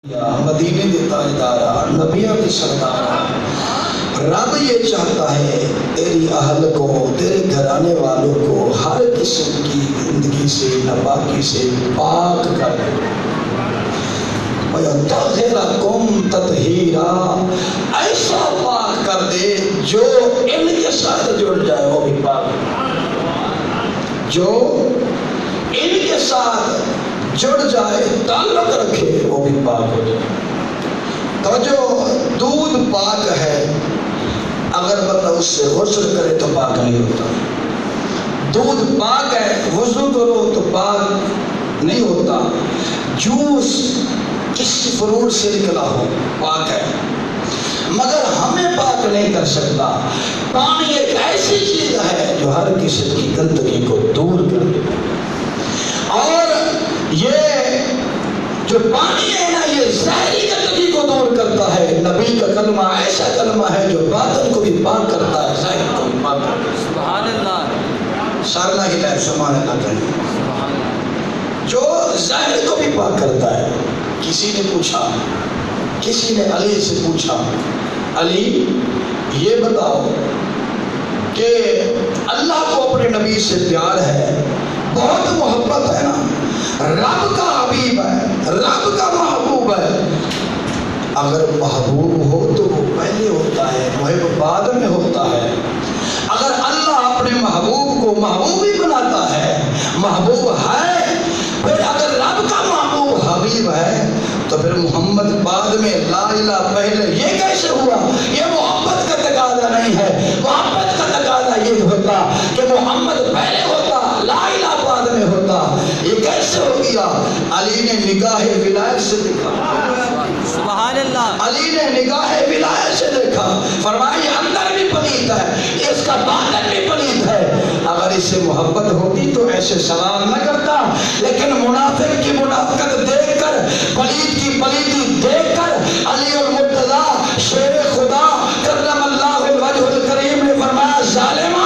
مدینے کے تاجدارا نبیوں کے سردارا، رب یہ چاہتا ہے تیری اہل کو، تیرے گھرانے والوں کو ہر قسم کی گندگی سے، ناپاکی سے پاک کر دے۔ وَيَطَهِّرَكُمْ تَطْهِيرًا، ایسا پاک کر دے جو ان کے ساتھ جڑ جائے وہ بھی پاک، جو ان کے ساتھ جڑ جائے تعلق رکھے وہ بھی پاک ہو جائے۔ تو جو دودھ پاک ہے اگر بندہ اس سے غسل کرے تو پاک نہیں ہوتا، دودھ پاک ہے وضو کرو تو پاک نہیں ہوتا، جوس کسی فروٹ سے نکلا ہو پاک ہے، مگر ہمیں پاک نہیں کر سکتا۔ پانی ایک ایسی چیز ہے جو ہر قسم کی گندگی کو دور کر دے، اور یہ جو پانی ہے نا یہ ظاہری گندگی کو دور کرتا ہے۔ نبی کا کلمہ ایسا کلمہ ہے جو باطن کو بھی پاک کرتا ہے، ظاہر کو بھی پاک کرتا ہے۔ سبحان اللہ، سارنا ہی لائف سبحان اللہ کہیں، جو ظاہر کو بھی پاک کرتا ہے۔ کسی نے پوچھا، کسی نے علی سے پوچھا، علی یہ بتاؤ کہ اللہ کو اپنے نبی سے پیار ہے، بہت محبت ہے نا، رب کا حبیب ہے، رب کا محبوب ہے، اگر محبوب ہو تو وہ پہلے ہوتا ہے، محب بعد میں ہوتا ہے۔ اگر اللہ اپنے محبوب کو محبوب ہی بناتا ہے، محبوب ہے، پھر اگر رب کا محبوب حبیب ہے تو پھر محمد بعد میں، لا الہ پہلے، یہ کیسے ہوا؟ یہ محبت کا تقاضا نہیں ہے، محبت کا تقاضا یہ ہوتا کہ محمد پہلے ہوتا، لا الہ بعد میں ہوتا۔ یہ کیسے ہو گیا؟ علی نے نگاہ ولایت سے دیکھا، سبحان اللہ، علی نے نگاہ ولایت سے دیکھا، فرمایا یہ اندر بھی پلید ہے، اس کا باطن بھی پلید ہے۔ اگر اس سے محبت ہوتی تو ایسے سوال نہ کرتا، لیکن منافق کی منافقت دیکھ کر، پلید کی پلیدی دیکھ کر علی المرتضی شیر خدا کرم اللہ وجہ الکریم نے فرمایا ظالمہ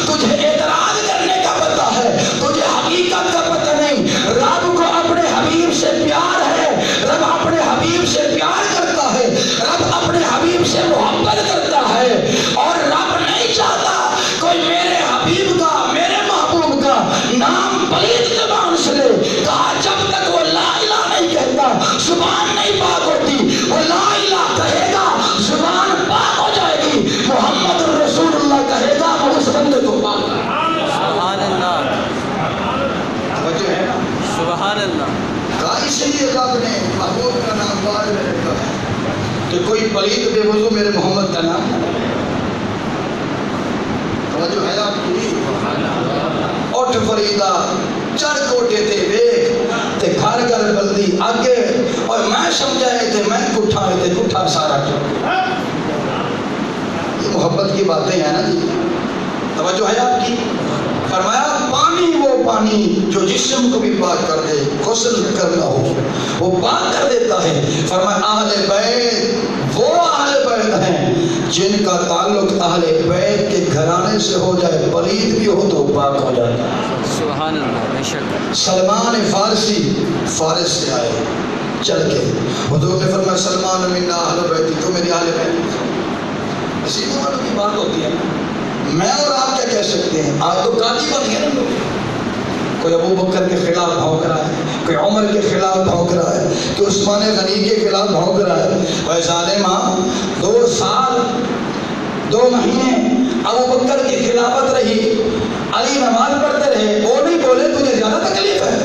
تجھے اعتراض کرنے کا پتہ ہے، تجھے حقیقت کا پتہ نہیں۔ رب کو اپنے حبیب سے پیار ہے، رب اپنے حبیب سے پیار کرتا ہے، رب اپنے حبیب سے محبت کرتا ہے، اور رب نہیں چاہتا کوئی میرے حبیب کا، میرے محبوب کا نام پلید زبان سے لے۔ کہا جب تک وہ لا الہ نہیں کہتا زبان نہیں پاک ہوتی، وہ لا الہ کہے گا زبان پاک ہو جائے گی، محمد رسول اللہ کہے گا وہ اس بندے کو پاک کرے گا۔ سبحان اللہ، وجہ ہے نا، سبحان اللہ، کہا اس لیے رب نے محبوب کا نام بعد میں رکھا ہے کہ کوئی پلید بے وضو میرے محمد کا نام نہ لے۔ توجہ ہے آپ کی؟ اٹھ فریدہ چڑھ کوٹے تے ویک تے گھر گھر بلدی آگے، اور میں سمجھائے تھے میں کٹھا تے کٹھا سارا کیا۔ یہ محبت کی باتیں ہیں نا جی، توجہ ہے آپ کی؟ فرمایا پانی وہ پانی جو جسم کو بھی پاک کر دے، غسل کرنا ہو وہ پاک کر دیتا ہے۔ فرمایا اہل بیت وہ اہل بیت ہیں جن کا تعلق اہل بیت کے گھرانے سے ہو جائے، پلید بھی ہو تو پاک ہو جاتا ہے۔ سبحان اللہ، بے شک۔ سلمان فارسی فارس سے آئے چل کے، حضور نے فرمایا سلمان منا اہل بیت، تو میری اہل بیت۔ نصیبوں والوں کی بات ہوتی ہے، میں اور آپ کیا کہہ سکتے ہیں؟ آج تو قاضی بن گئے نا لوگ، کوئی ابو بکر کے خلاف بھونک رہا ہے، کوئی عمر کے خلاف بھونک رہا ہے، کوئی عثمان غنی کے خلاف بھونک رہا ہے۔ وہ ظالمہ 2 سال 2 مہینے ابو بکر کی خلافت رہی، علی نماز پڑھتے رہے، وہ نہیں بولے تجھے زیادہ تکلیف ہے۔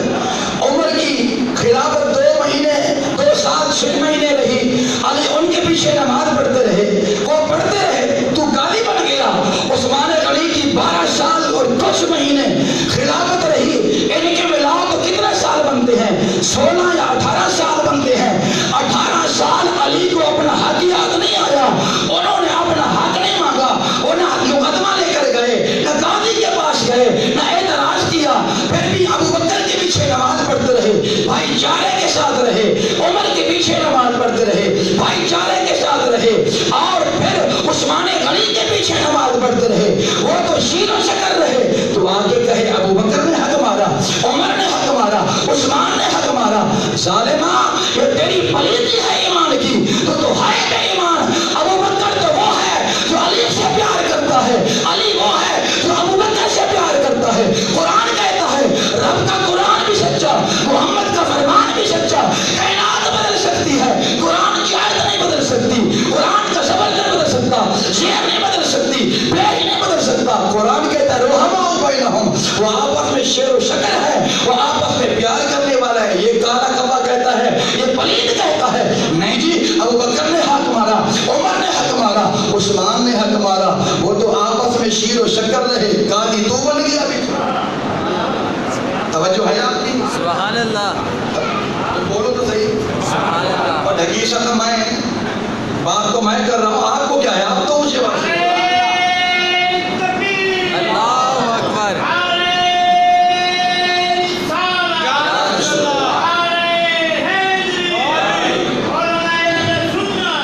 عمر کی خلافت 2 مہینے 2 سال 6 مہینے رہی، علی ان کے پیچھے نماز پڑھتے رہے، وہ پڑھتے رہے، تو قاضی بن گیا۔ عثمان غنی کی 12 سال اور کچھ مہینے خلافت رہی، ان کے ملاؤ تو کتنے سال بنتے ہیں؟ 16 یا 18 سال بنتے ہیں۔ 18 سال علی کو اپنا حق یاد نہیں آیا، انہوں نے اپنا حق نہیں مانگا، وہ نہ مقدمہ لے کر گئے، نہ قاضی کے پاس گئے، نہ اعتراض کیا، پھر بھی ابو بکر کے پیچھے نماز پڑھتے رہے، بھائی چارے کے ساتھ رہے، عمر کے پیچھے نماز پڑھتے رہے، بھائی چارے کے ساتھ رہے، اور پھر عثمان غنی کے پیچھے نماز پڑھتے رہے۔ وہ تو شیر و شکر رہے، تو آگے کہے ابو بکر نے حق مارا، عمر نے حق مارا، عثمان نے حق مارا۔ ظالمہ یہ تیری پلیدی حقیقت میں بات تو میں کر رہا ہوں، آپ کو کیا ہے؟ آپ تو مجھے بات اللہ اکبر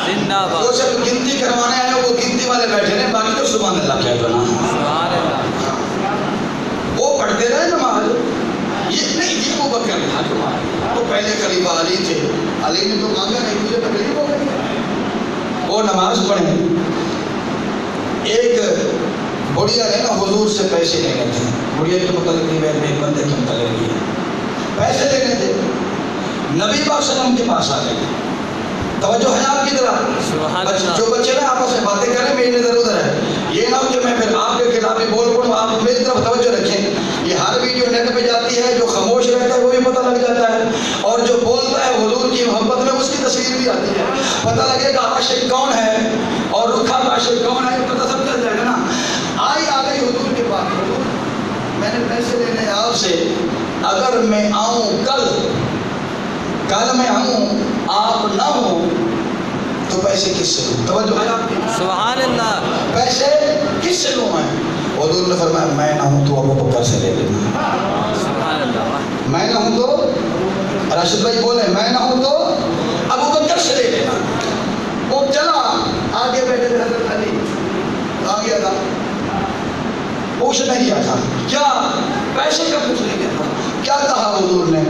زندہ وہ باد سب گنتی کروانے آئے، وہ گنتی والے بیٹھے رہے، باقی تو سبحان اللہ کیا کرنا، سبحان اللہ وہ پڑھتے رہے نماز. یہ نہیں یہ ابو بکر نے حق مارا، وہ پہلے خلیفہ علی تھے، علی نے تو مانگا نہیں، مجھے تکلیف ہو گئی. وہ نماز پڑھیں، ایک بڑھیا ہے نا حضور سے پیسے لینے تھے، بڑھیا کے متعلق نہیں میں ایک بندے کے متعلق نہیں ہے، پیسے لینے تھے، نبی پاک صلی اللہ علیہ وسلم کے پاس آ گئے. توجہ ہے آپ کی طرف؟ سبحان اللہ. جو بچے نا آپس میں باتیں کریں میری نظر ادھر ہے، یہ نہ ہو کہ میں پھر آپ کے خلاف ہی بول پڑوں. آپ میری طرف توجہ رکھیں. یہ ہر ویڈیو نیٹ پہ جاتی ہے، جو خاموش رہتا ہے وہ بھی پتہ لگ جاتا ہے، اور جو بولتا ہے حضور کی محبت میں اس کی تصویر بھی آتی ہے، پتہ لگے گا عاشق کون ہے اور رکھا کا عاشق کون ہے، پتہ سب چل جائے گا نا. آ گئی حضور کے پاس، حضور میں نے پیسے لینے آپ سے، اگر میں آؤں کل میں آؤں آپ نہ ہوں تو پیسے کس سے لوں؟ توجہ ہے آپ کی؟ سبحان اللہ پیسے کس سے لوں میں؟ حضور نے فرمایا میں نہ ہوں تو ابو بکر سے لے لینا. سبحان اللہ میں نہ ہوں تو راشد بھائی بولے میں نہ ہوں تو ابو بکر سے لے لینا. وہ چلا آگے بیٹھے تھے حضرت علی، آ گیا تھا، پوچھنے گیا تھا، کیا پیسے کا پوچھنے گیا تھا، کیا کہا حضور نے؟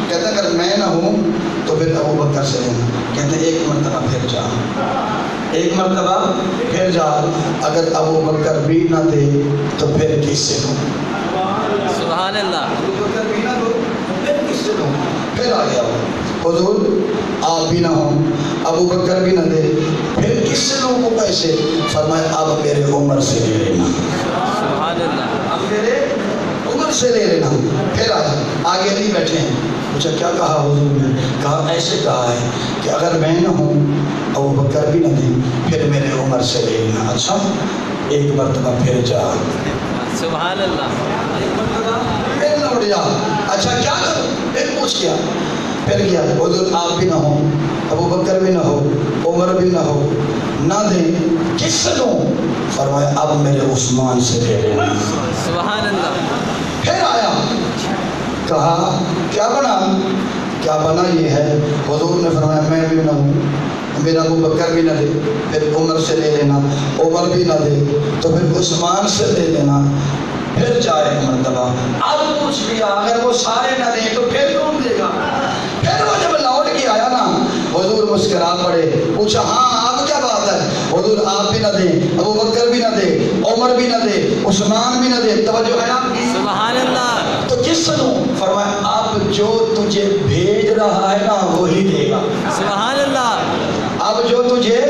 کہتا اگر میں نہ ہوں تو پھر ابو بکر سے لینا. کہتے ایک مرتبہ پھر جا، ایک مرتبہ پھر جا، اگر ابو بکر بھی نہ دے تو پھر کس سے لوں؟ سبحان اللہ ابو بکر بھی نہ دو پھر کس سے لوں؟ پھر آ گیا حضور آپ بھی نہ ہوں ابو بکر بھی نہ دے پھر کس سے لوں وہ پیسے؟ فرمایا اب میرے عمر سے لے لینا. سبحان اللہ اب میرے عمر سے لے لینا. پھر آگے نہیں بیٹھے ہیں، پوچھا کیا کہا حضور نے؟ کہا ایسے کہا ہے کہ اگر میں نہ ہوں ابو بکر بھی نہ دے پھر میرے عمر سے لے لینا. اچھا ایک مرتبہ پھر جا، سبحان اللہ ایک مرتبہ پھر لوٹ جا. اچھا کیا کروں؟ پھر پوچھ گیا، پھر گیا، حضور آپ بھی نہ ہوں ابو بکر بھی نہ ہو عمر بھی نہ ہو، نہ دیں کس سے دوں؟ فرمایا اب میرے عثمان سے لے لینا. سبحان اللہ پھر آیا، کہا کیا بنا یہ ہے؟ حضور نے فرمایا میں بھی نہ ہوں میرا ابو بکر بھی نہ دے پھر عمر سے لے لینا، عمر بھی نہ دے تو پھر عثمان سے لے لینا. پھر جائے ایک مرتبہ، اب پوچھ لیا اگر وہ سارے نہ دیں تو پھر کون دے گا؟ پھر وہ جب لوٹ کے آیا نا حضور مسکرا پڑے، پوچھا ہاں اب کیا بات ہے؟ حضور آپ بھی نہ دیں ابو بکر بھی نہ دے عمر بھی نہ دے عثمان بھی نہ دے. توجہ ہے آپ کی؟ سبحان اللہ تو کس سے دوں؟ فرمایا اب جو تجھے بھیج رہا ہے نا وہی دے گا. سبحان اللہ اب جو تجھے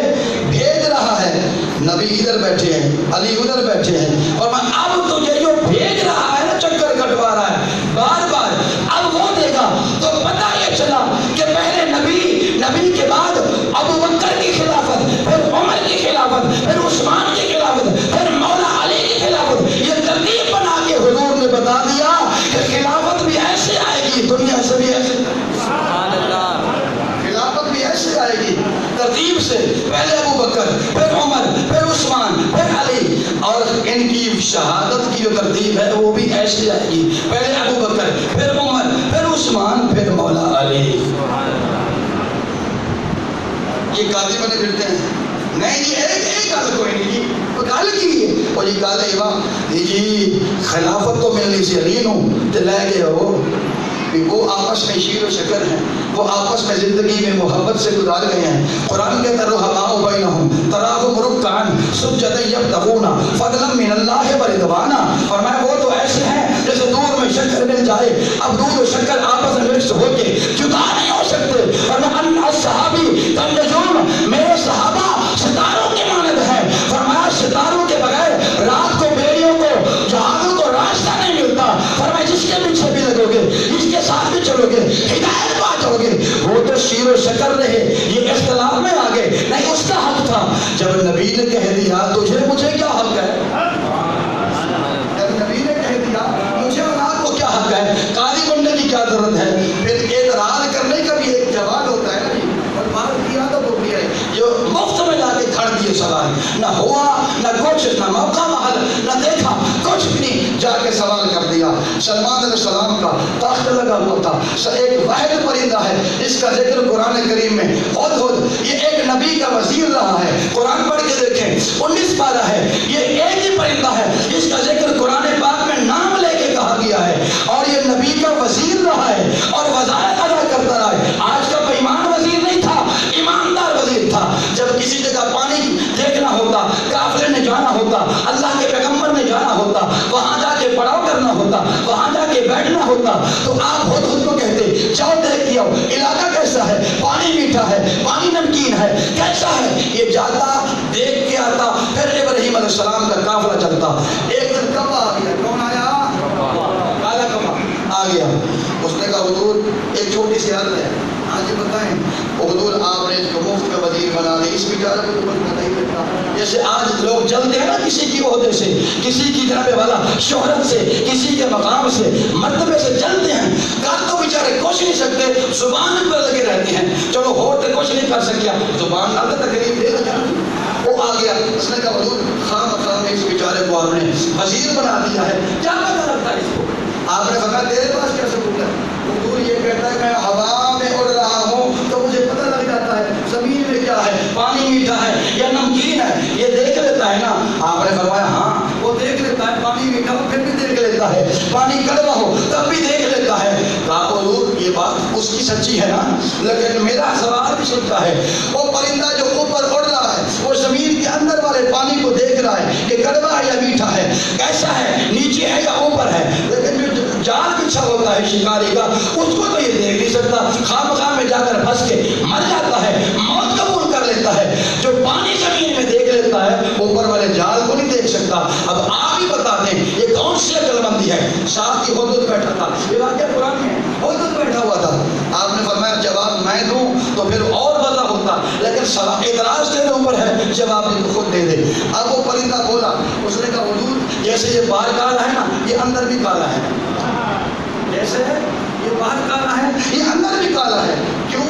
بھیج رہا ہے، نبی ادھر بیٹھے ہیں علی ادھر بیٹھے ہیں، اور میں اب تجھے جو بھیج رہا ہے نا چکر کٹوا رہا ہے بار بار، اب وہ دے گا. تو پتہ یہ چلا کہ پہلے نبی کے بعد ابو بکر کی خلافت، پھر عمر کی خلافت، پھر عثمان کی خلافت، پھر مولا علی کی خلافت. یہ ترتیب بنا کے حضور نے بتا دیا کہ خلافت بھی ایسے آئے گی، دنیا سے بھی ایسے، سبحان اللہ خلافت بھی ایسے آئے گی ترتیب سے، پہلے ابو بکر پھر عمر پھر عثمان پھر علی، اور ان کی شہادت کی جو ترتیب ہے وہ بھی ایسے آئے گی، پہلے ابو بکر پھر عمر پھر عثمان پھر مولا علی. یہ قاضی بنے پھرتے ہیں، نہیں جی ایک گل کوئی نہیں جی، وہ گل کی ہے وہ جی گل ہے جی خلافت تو ملنی سی علی نو تے لے گئے وہ آپس میں شیر و شکر ہیں، وہ آپس میں زندگی میں محبت سے گزار گئے ہیں. قرآن کہتا ہے رحماء بینہم تراہم رکعا سجدا یبتغون فضلا من اللہ ورضوانا. فرمایا وہ تو ایسے ہیں جیسے دودھ میں شکر مل جائے، اب دودھ و شکر آپس میں مکس ہو کے جدا نہیں ہو سکتے. فرمایا ان الصحابی کالنجوم، میرے صحابہ ستاروں کے مانند ہیں. فرمایا ستاروں کے بغیر رات کو بیڑیوں کو جہازوں کو راستہ نہیں ملتا. فرمایا جس کے پیچھے بھی لگو گے، جس کے ساتھ بھی چلو گے، ہدایت پا جاؤ گے. وہ تو شیر و شکر رہے، یہ اختلاف میں آگے نہیں، اس کا حق تھا. جب نبی نے کہہ دیا تجھے مجھے کیا حق ہے، جب نبی نے کہہ دیا مجھے اور آپ کو کیا حق ہے، قاضی بننے کی کیا ضرورت ہے؟ پھر اعتراض کرنے کا بھی ایک جواب ہوتا ہے نا جی، اور بات کیا تو کوئی سوال نہ ہوا، نہ کچھ، نہ موقع محل، نہ دیکھا کچھ بھی نہیں، جا کے سوال کر دیا۔ سلمان علیہ السلام کا تخت لگا ہوا تھا، ایک واحد پرندہ ہے جس کا ذکر قرآن کریم میں ہدہد، یہ ایک نبی کا وزیر رہا ہے۔ قرآن پڑھ کے دیکھیں 19 پارہ ہے، یہ ایک ہی پرندہ ہے جس کا ذکر قرآن پاک میں نام لے کے کہا گیا ہے، اور یہ نبی کا وزیر رہا ہے اور وزارت ادا کرتا رہا ہے۔ آج کا بےایمان وزیر نہیں تھا، ایماندار وزیر تھا۔ جب کسی جگہ پانی دیکھنا ہوتا، قافلے نے جانا ہوتا، اللہ کے پیغمبر نے جانا ہوتا، وہاں جا کے پڑاؤ کرنا ہوتا، وہاں جا کے بیٹھنا ہوتا، تو آپ ہدہد کو کہتے جاؤ دیکھ کے آؤ علاقہ کیسا ہے، پانی میٹھا ہے، پانی نمکین ہے، کیسا ہے۔ یہ جاتا دیکھ کے آتا، پھر ابراہیم علیہ السلام کا قافلہ چلتا۔ ایک دن کب آ گیا؟ کون آیا؟ کالا کبا آ گیا۔ اس نے کہا حضور ایک چھوٹی سی عرض ہے، آج بتائیں۔ حضور آپ نے اس کو مفت کا وزیر بنا دی، اس بیچارے کو تو کچھ پتہ ہی نہیں تھا۔ جیسے آج لوگ جلتے ہیں نا کسی کی عہدے سے، کسی کی جناب والا شہرت سے، کسی کے مقام سے، مرتبے سے جلتے ہیں، کر تو بیچارے کچھ نہیں سکتے، زبان پر لگے رہتے ہیں۔ چلو ہوٹ کچھ نہیں کر سکیا، زبان نہ تکلیف دے دیا۔ وہ آ گیا، اس نے کہا حضور خام خام اس بیچارے کو آپ نے وزیر بنا دیا ہے، کیا پتہ لگتا ہے اس کو؟ آپ نے فرمایا تیرے پاس کیا ثبوت ہے؟ حضور یہ کہتا ہے میں ہوا میں اڑ رہا ہوں تو مجھے پتہ لگ جاتا ہے زمین میں کیا ہے، پانی میٹھا ہے یا نمکین ہے، یہ دیکھ لیتا ہے نا۔ آپ نے فرمایا ہاں وہ دیکھ لیتا ہے، پانی میٹھا ہو پھر بھی دیکھ لیتا ہے، پانی کڑوا ہو تب بھی دیکھ لیتا ہے۔ کہا حضور یہ بات اس کی سچی ہے نا، لیکن میرا سوال بھی سچا ہے۔ وہ پرندہ جو اوپر اڑ رہا ہے وہ زمین کے اندر والے پانی کو دیکھ رہا ہے کہ کڑوا ہے یا میٹھا ہے، کیسا ہے، نیچے ہے یا اوپر ہے، لیکن جو جال بچھا ہوتا ہے شکاری کا اس کو تو یہ دیکھ نہیں سکتا، خام خام میں جا کر پھنس کے مر جاتا ہے، موت قبول کر لیتا ہے۔ جو پانی زمین میں دیکھ لیتا ہے اوپر والے جال کو نہیں دیکھ سکتا۔ اب آپ ہی بتا دیں یہ کون سی عقل مندی ہے؟ ساتھ ہی ہدہد بیٹھا تھا، یہ واقعہ قرآن میں ہے، ہدہد بیٹھا ہوا تھا۔ آپ نے فرمایا جواب میں دوں تو پھر اور وضاح ہوتا، لیکن سوال اعتراض تیرے اوپر ہے، جواب خود دے دے۔ اب وہ پرندہ بولا، اس نے کہا حضور جیسے یہ باہر کالا ہے نا یہ اندر بھی کالا ہے، جیسے یہ باہر کالا ہے یہ اندر بھی کالا ہے۔ کیوں؟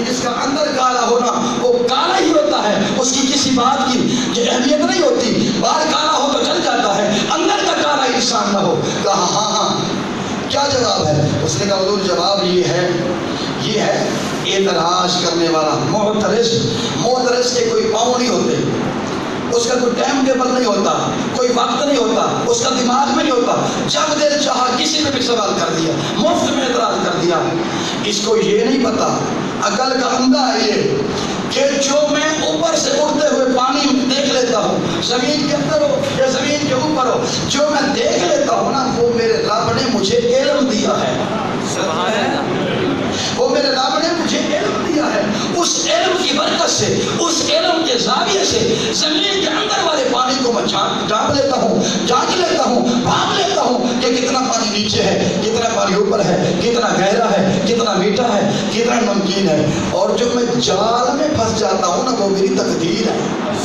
جس کا اندر کالا ہونا وہ کالا ہی ہوتا ہے، اس کی کسی بات کی جو اہمیت نہیں ہوتی۔ باہر کالا ہو تو چل جاتا ہے، اندر کا کالا انسان نہ ہو۔ کہا ہاں ہاں کیا جواب ہے؟ اس نے کہا حضور جواب یہ ہے اعتراض کرنے والا معترض کے کوئی پاؤں نہیں ہوتے، اس کا کوئی ٹائم ٹیبل نہیں ہوتا، کوئی وقت نہیں ہوتا، اس کا دماغ میں نہیں ہوتا، جب دل چاہا کسی نے بھی سوال کر دیا، مفت میں اعتراض کر دیا۔ اس کو یہ نہیں پتا، عقل کا اندھا ہے یہ، کہ جو میں اوپر سے اڑتے ہوئے پانی دیکھ لیتا ہوں، زمین کے اندر ہو یا زمین کے اوپر ہو، جو میں دیکھ لیتا ہوں نا وہ میرے رب نے مجھے علم دیا ہے۔ سبحان اللہ، وہ میرے رب نے مجھے علم دیا ہے، اس علم کی برکت سے، اس علم کے زاویے سے زمین کے اندر والے پانی کو میں جانچ لیتا ہوں، بھاپ لیتا ہوں کہ کتنا پانی نیچے ہے، کتنا پانی اوپر ہے، کتنا گہرا ہے، کتنا میٹھا ہے، کتنا نمکین ہے۔ اور جو میں جال میں پھنس جاتا ہوں نا وہ میری تقدیر ہے۔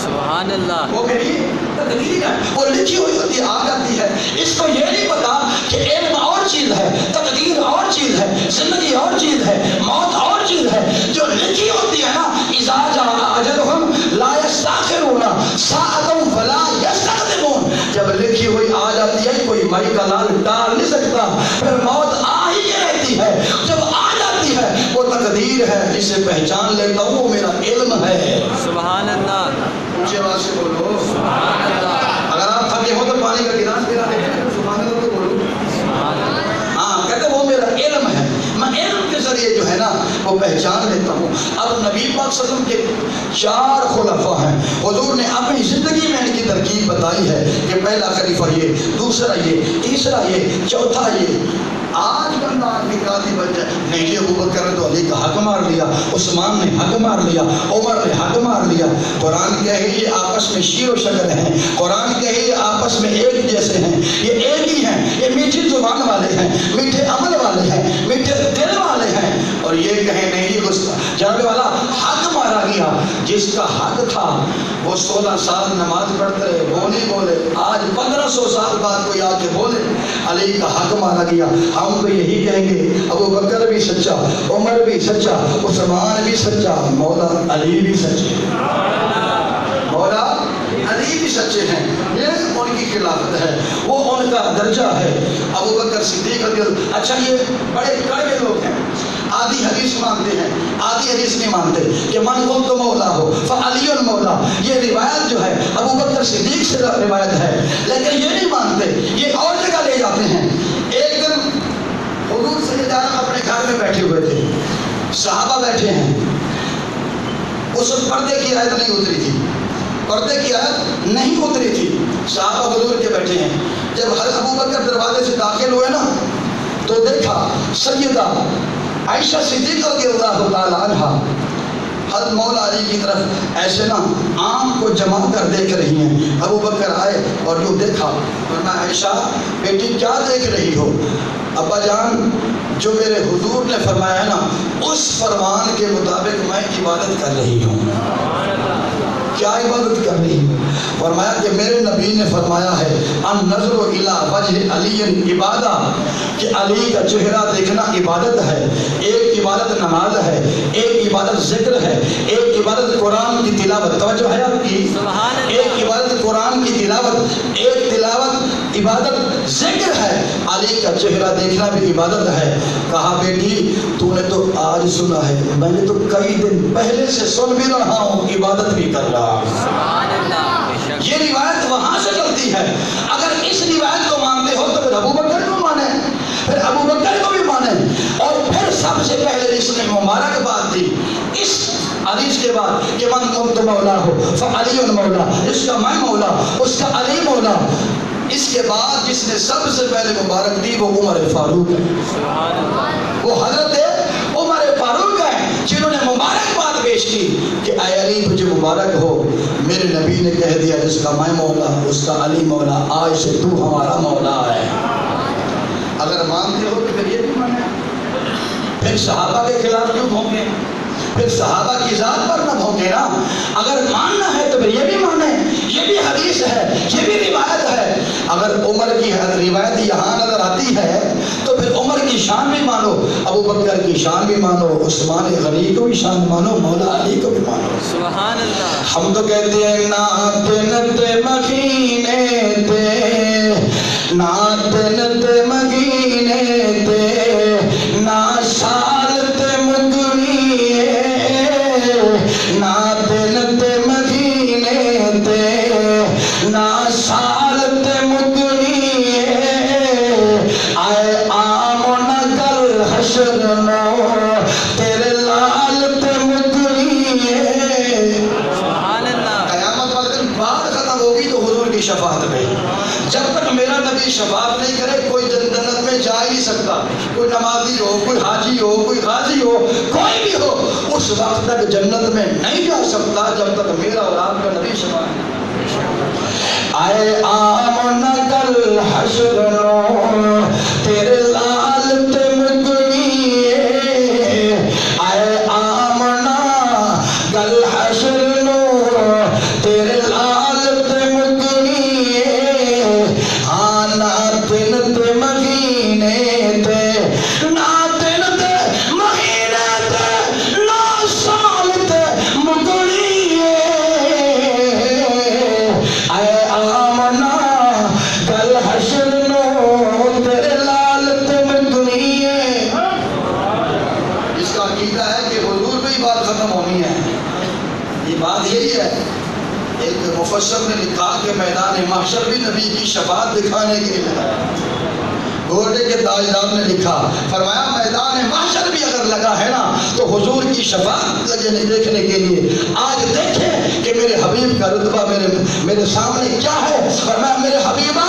سبحان اللہ، وہ میری تقدیر ہے، وہ لکھی ہوئی ہوتی آ جاتی ہے۔ اس کو یہ نہیں پتا کہ علم اور چیز ہے، تقدیر اور چیز ہے، زندگی اور چیز ہے، موت اور چیز ہے۔ جو لکھی ہوتی ہے نا اذا جاء اجلهم لا يستأخرون ساعة ولا يستقدمون، جب لکھی ہوئی آ جاتی ہے کوئی مئی کا لال ڈال نہیں سکتا، پھر موت آ ہی رہتی ہے۔ جب آ جاتی ہے وہ تقدیر ہے، جسے پہچان لیتا ہوں وہ میرا علم ہے۔ سبحان اللہ، اونچی آواز سے بولو سبحان اللہ، اگر آپ تھکے ہو تو پانی کا گلاس پلا لیں، سبحان اللہ تو بولو۔ سبحان اللہ، ہاں کہتے وہ میرا علم ہے، میں علم کے ذریعے جو ہے نا وہ پہچان لیتا ہوں۔ اب نبی پاک صلی اللہ علیہ وسلم کے 4 خلفاء ہیں، حضور نے اپنی زندگی میں ان کی ترکیب بتائی ہے کہ پہلا خلیفہ یہ، دوسرا یہ، تیسرا یہ، چوتھا یہ۔ آج بندہ آدمی قاضی بن جائے، نہیں یہ ابوبکر نے تو علی کا حق مار لیا، عثمان نے حق مار لیا، عمر نے حق مار لیا۔ قرآن کہے یہ آپس میں شیر و شکل ہیں، قرآن کہے یہ آپس میں ایک جیسے ہیں، یہ ایک ہی ہیں، یہ میٹھی زبان والے ہیں، میٹھے عمل والے ہیں، میٹھے دل والے ہیں۔ اور یہ کہیں نہیں یہ جناب والا حق مارا گیا، جس کا حق تھا وہ 16 سال نماز پڑھتے رہے، وہ نہیں بولے، آج 1500 سال بعد کوئی آ کے بولے علی کا حق مارا گیا۔ ہم تو یہی کہیں گے ابوبکر بھی سچا، عمر بھی سچا، عثمان بھی سچا، مولا علی بھی سچے۔ مولا علی بھی سچے ہیں، یہ ان کی خلافت ہے، وہ ان کا درجہ ہے۔ ابو بکر صدیق رضی اللہ، اچھا یہ بڑے کڑوے لوگ ہیں، آدھی حدیث مانتے ہیں، آدھی حدیث نہیں مانتے کہ من قلت مولا ہو فعلی المولا، یہ روایت جو ہے ابو بکر صدیق سے روایت ہے، لیکن یہ نہیں مانتے، یہ اور جگہ لے جاتے ہیں۔ ایک دن حضور صلی اللہ علیہ وسلم اپنے گھر میں بیٹھے ہوئے تھے، صحابہ بیٹھے ہیں، اس وقت پردے کی آیت نہیں اتری تھی، پردے کی آیت نہیں اتری تھی، صحابہ حضور کے بیٹھے ہیں۔ جب حضرت ابو بکر دروازے سے داخل ہوئے نا تو دیکھا سیدہ عائشہ صدیقہ رضی اللہ تعالیٰ عنہ حضرت مولا علی کی طرف ایسے نا آنکھ کو جما کر دیکھ رہی ہیں۔ ابو بکر آئے اور جو دیکھا، فرمایا عائشہ بیٹی کیا دیکھ رہی ہو؟ ابا جان جو میرے حضور نے فرمایا ہے نا اس فرمان کے مطابق میں عبادت کر رہی ہوں۔ کیا عبادت کر رہی ہوں؟ فرمایا کہ میرے نبی نے فرمایا ہے ان نظر الی وجہ علی عبادہ، کہ علی کا چہرہ دیکھنا عبادت ہے۔ ایک عبادت نماز ہے، ایک عبادت ذکر ہے، ایک عبادت قرآن کی تلاوت، توجہ ہے آپ کی، ایک عبادت قرآن کی تلاوت، ایک تلاوت عبادت ذکر ہے، علی کا چہرہ دیکھنا بھی عبادت ہے۔ کہا بیٹی تو نے تو آج سنا ہے، میں نے تو کئی دن پہلے سے سن بھی رہا ہوں، عبادت بھی کر رہا ہوں۔ یہ روایت وہاں سے چلتی ہے۔ اگر اس روایت کو مانتے ہو تو پھر ابو بکر کو مانیں، پھر ابو بکر کو بھی مانیں، اور پھر سب سے پہلے اس نے مبارک بات دی اس حدیث کے بعد کہ من قلت مولا ہو فعلی مولا، اس کا میں مولا، اس کا علی مولا۔ اس کے بعد جس نے سب سے پہلے مبارک دی وہ عمر فاروق ہے، وہ حضرت عمر فاروق ہے جنہوں نے مبارک بات پیش کی کہ اے علی تجھے مبارک ہو، میرے نبی نے کہہ دیا جس کا میں مولا اس کا علی مولا، آج سے تو ہمارا مولا ہے۔ اگر مانتے ہو تو پھر یہ بھی مانے، پھر صحابہ کے خلاف کیوں بھونکے، پھر صحابہ کی ذات پر نہ بھونکے نا۔ اگر ماننا ہے تو پھر یہ بھی مانے، یہ بھی حدیث ہے، یہ بھی روایت ہے۔ اگر عمر کی روایت یہاں نظر آتی ہے تو پھر عمر کی شان بھی مانو، ابو بکر کی شان بھی مانو، عثمان غنی کو بھی شان مانو، مولا علی کو بھی مانو۔ سبحان اللہ۔ ہم تو کہتے ہیں نعت نت مکینے تے، نعت نت مکینے تے، نا سالت مگنیے، نعت نت مکینے تے، نا سالت مگنیے، آئے آمنا کل حشر نو تیرے لالت مگنیے۔ قیامت والے دن بات ختم ہوگی تو حضور کی شفاعت میں، جب تک میرا نبی شفاعت نہیں کرے کوئی جنت میں جا ہی نہیں سکتا، کوئی نمازی ہو، کوئی حاجی ہو، کوئی غازی ہو، کوئی بھی ہو، اس وقت تک جنت میں نہیں جا سکتا جب تک میرا اور آپ کا نبی شفاعت نہیں۔ آئے آمنا کل حشر نو تیرے لالت مگنیے، آئے آمنا کل حشر نو تیرے لالت مگنیے، ہاں نعت نت مہینے تے، نعت نت مہینے تے، نا سالت مگنیے، آئے آمنا کل حشر نو تیرے لالت مگنیے۔ اس کا عقیدہ ہے کہ حضور پہ ہی بات ختم ہونی ہے، یہ بات یہی ہے۔ ایک مفسر نے لکھا کہ میدان محشر بھی نبی کی شفاعت دکھانے کے لیے لگا۔ گھوڑے کے تاجدار نے لکھا، فرمایا میدان محشر بھی اگر لگا ہے نا تو حضور کی شفاعت دیکھنے کے لیے۔ آج دیکھیں کہ میرے حبیب کا رتبہ میرے سامنے کیا ہے۔ فرمایا میرے حبیبہ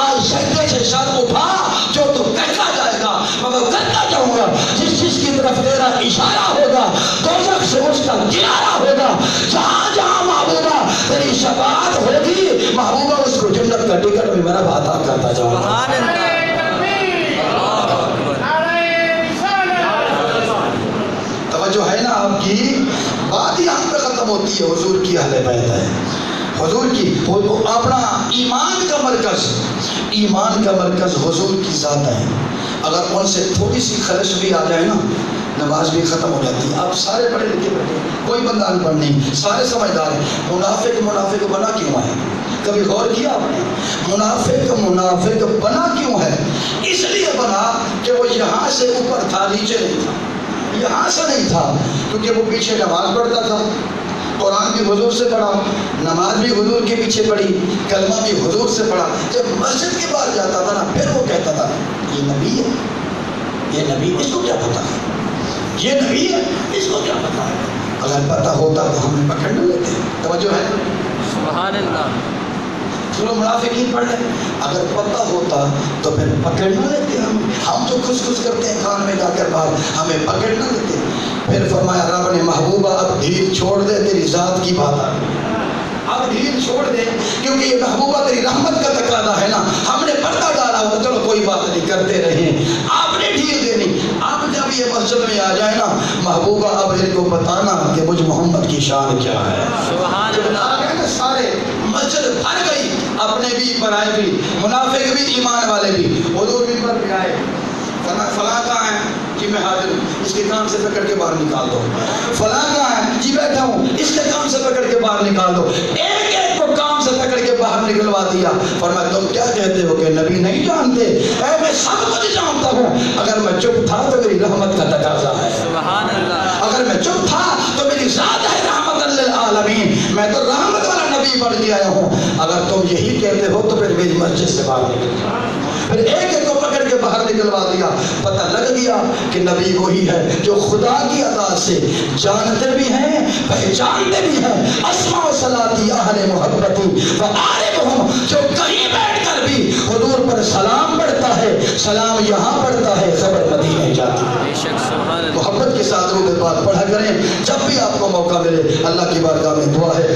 آج سجدے سے سر اٹھا، جو تو کہتا جائے گا میں وہ کرتا جاؤں گا، جس چیز کی طرف تیرا اشارہ ہوگا دوزخ سے اس کا کنارہ ہوگا، جہاں جہاں محبوبہ تیری شفاعت ہوگی محبوبہ اس کو جنت کا ٹکٹ بھی میرا عطا کرتا جاؤں گا۔ توجہ ہے نا آپ کی؟ بات یہاں پہ ختم ہوتی ہے، حضور کی اہل بیت ہے، حضور کی اپنا ایمان کا مرکز، ایمان کا مرکز حضور کی ذات ہے۔ اگر ان سے تھوڑی سی خلش بھی آ جائے نا نماز بھی ختم ہو جاتی ہے. آپ سارے پڑھے لکھے بیٹھے, کوئی بندہ ان پڑھ نہیں, سارے سمجھدار ہیں. منافق بنا کیوں ہے؟ کبھی غور کیا آپ نے؟ منافق بنا کیوں ہے؟ اس لیے بنا کہ وہ یہاں سے اوپر تھا, نیچے نہیں تھا. یہاں سے نہیں تھا کیونکہ وہ پیچھے نماز پڑھتا تھا, قرآن بھی حضور سے پڑھا, نماز بھی حضور کے پیچھے پڑھی, کلمہ بھی حضور سے پڑھا. جب مسجد کے باہر جاتا تھا نا, پھر وہ کہتا تھا یہ نبی ہے, یہ نبی, اس کو کیا پتا ہے, یہ نبی ہے, اس کو کیا پتا ہے. اگر پتا ہوتا تو ہمیں پکڑ نہ لیتے. توجہ ہے؟ سبحان اللہ. چلو منافقین پڑھ لیں. اگر پتا ہوتا تو پھر پکڑ نہ لیتے. ہم جو خس کرتے ہیں کان میں جا کر باہر, ہمیں پکڑ نہ لیتے. پھر فرمایا رب نے محبوبہ اب ڈھیل چھوڑ دے, تیری ذات کی بات آ گئی, اب ڈھیل چھوڑ دے, کیونکہ یہ محبوبہ تیری رحمت کا تقاضا ہے نا. ہم نے پردہ ڈالا ہو, چلو کوئی بات نہیں, کرتے رہیں, آپ نے ڈھیل دینی. اب جب یہ مسجد میں آ جائے نا محبوبہ, اب ان کو بتانا کہ مجھ محمد کی شان کیا ہے. سبحان اللہ. سارے مسجد بھر گئی, اپنے بھی پرائے بھی, منافق بھی ایمان والے بھی. حضور بھی پر بھی آئے, فلاں کہاں ہے جی, میں حاضر ہوں, اس کے کام سے پکڑ کے باہر نکال دو. فلاں کہاں ہے جی, بیٹھا ہوں, اس کے کام سے پکڑ کے باہر نکال دو. ایک ایک کو کام سے پکڑ کے باہر نکلوا دیا. فرمایا تم کیا کہتے ہو کہ نبی نہیں جانتے؟ اے میں سب کچھ جانتا ہوں. اگر میں چپ تھا تو میری رحمت کا تقاضا ہے. سبحان اللہ. اگر میں چپ تھا تو میری ذات ہے رحمت للعالمین, میں تو رحمت والا نبی بن کے آیا ہوں. اگر تم یہی کہتے ہو تو پھر میری مسجد سے باہر نکل جاؤ. پھر ایک ایک کو پکڑ کے باہر نکلوا دیا. پتہ لگ گیا کہ نبی وہی ہے جو خدا کی عطا سے جانتے بھی ہیں, پہچانتے بھی ہیں. اسماء و صلاتی اہل محبتی و عارفہم, جو کہیں بیٹھ کر بھی حضور پر سلام پڑھتا ہے, سلام یہاں پڑھتا ہے, خبر مدینے جاتی ہے. بے شک. سبحان اللہ. محبت کے ساتھ روح بات پڑھا کریں. جب بھی آپ کو موقع ملے, اللہ کی بارگاہ میں دعا ہے.